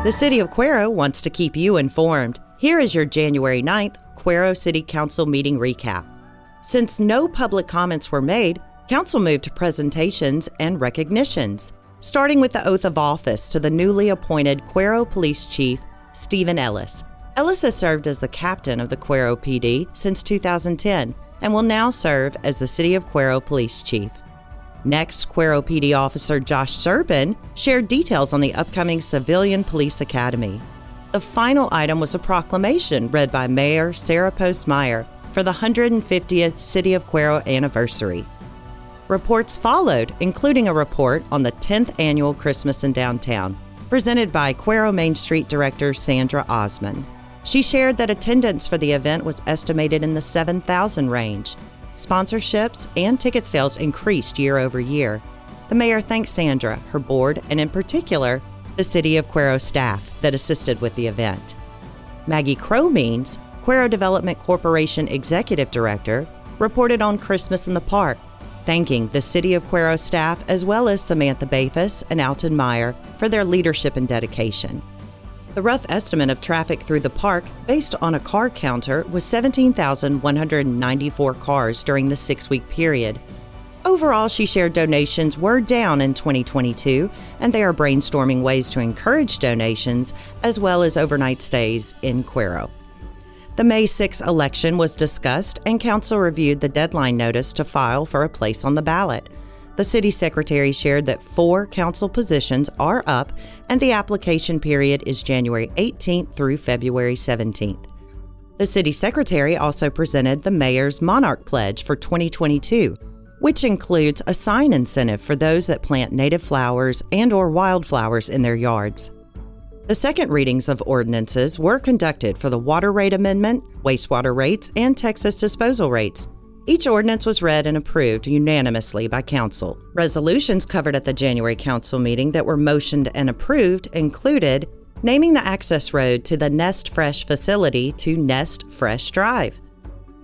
The City of Cuero wants to keep you informed. Here is your January 9th Cuero City Council meeting recap. Since no public comments were made, Council moved to presentations and recognitions, starting with the oath of office to the newly appointed Cuero Police Chief, Stephen Ellis. Ellis has served as the captain of the Cuero PD since 2010 and will now serve as the City of Cuero Police Chief. Next, Cuero PD Officer Josh Serpin shared details on the upcoming Civilian Police Academy. The final item was a proclamation read by Mayor Sarah Postmeyer for the 150th City of Cuero anniversary. Reports followed, including a report on the 10th Annual Christmas in Downtown, presented by Cuero Main Street Director Sandra Osman. She shared that attendance for the event was estimated in the 7,000 range. Sponsorships and ticket sales increased year over year. The mayor thanked Sandra, her board, and in particular, the City of Cuero staff that assisted with the event. Maggie Cromeans, Cuero Development Corporation Executive Director, reported on Christmas in the Park, thanking the City of Cuero staff as well as Samantha Bafus and Alton Meyer for their leadership and dedication. The rough estimate of traffic through the park, based on a car counter, was 17,194 cars during the 6-week period. Overall, she shared donations were down in 2022, and they are brainstorming ways to encourage donations as well as overnight stays in Cuero. The May 6 election was discussed, and Council reviewed the deadline notice to file for a place on the ballot. The City Secretary shared that 4 Council positions are up, and the application period is January 18th through February 17th. The City Secretary also presented the Mayor's Monarch Pledge for 2022, which includes a sign incentive for those that plant native flowers and/or wildflowers in their yards. The second readings of ordinances were conducted for the water rate amendment, wastewater rates, and Texas disposal rates. Each ordinance was read and approved unanimously by Council. Resolutions covered at the January Council meeting that were motioned and approved included naming the access road to the Nest Fresh facility to Nest Fresh Drive.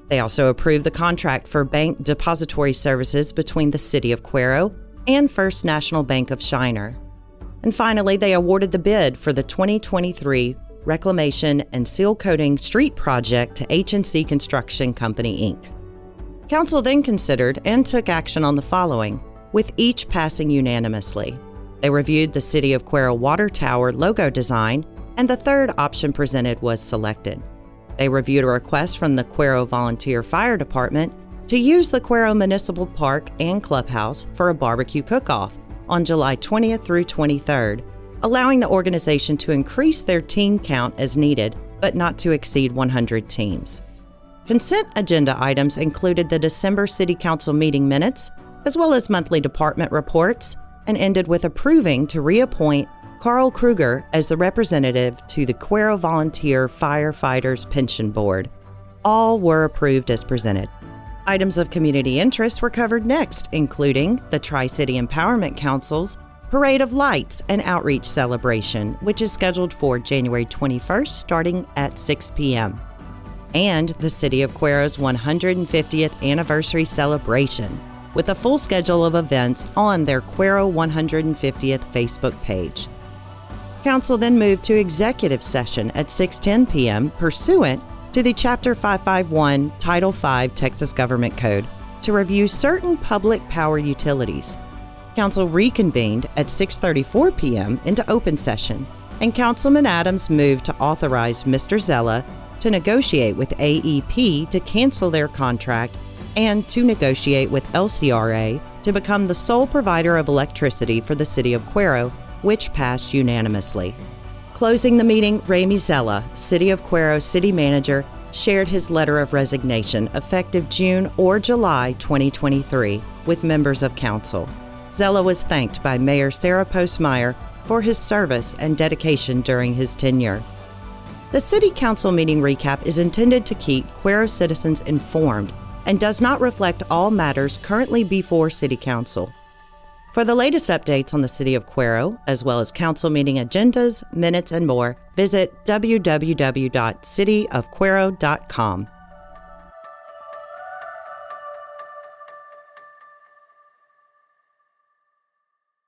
They also approved the contract for bank depository services between the City of Cuero and First National Bank of Shiner. And finally, they awarded the bid for the 2023 Reclamation and Seal Coating Street Project to H&C Construction Company, Inc. Council then considered and took action on the following, with each passing unanimously. They reviewed the City of Cuero Water Tower logo design, and the third option presented was selected. They reviewed a request from the Cuero Volunteer Fire Department to use the Cuero Municipal Park and Clubhouse for a barbecue cook-off on July 20th through 23rd, allowing the organization to increase their team count as needed, but not to exceed 100 teams. Consent agenda items included the December City Council meeting minutes, as well as monthly department reports, and ended with approving to reappoint Carl Kruger as the representative to the Cuero Volunteer Firefighters Pension Board. All were approved as presented. Items of community interest were covered next, including the Tri-City Empowerment Council's Parade of Lights and Outreach Celebration, which is scheduled for January 21st starting at 6 p.m., and the City of Cuero's 150th anniversary celebration, with a full schedule of events on their Cuero 150th Facebook page. Council then moved to executive session at 6:10 p.m. pursuant to the Chapter 551 Title V Texas Government Code to review certain public power utilities. Council reconvened at 6:34 p.m. into open session, and Councilman Adams moved to authorize Mr. Zella to negotiate with AEP to cancel their contract and to negotiate with LCRA to become the sole provider of electricity for the City of Cuero, which passed unanimously. Closing the meeting, Ramey Zella, City of Cuero City Manager, shared his letter of resignation effective June or July 2023 with members of Council. Zella was thanked by Mayor Sarah Postmeyer for his service and dedication during his tenure. The City Council meeting recap is intended to keep Cuero citizens informed and does not reflect all matters currently before City Council. For the latest updates on the City of Cuero, as well as Council meeting agendas, minutes, and more, visit www.cityofcuero.com.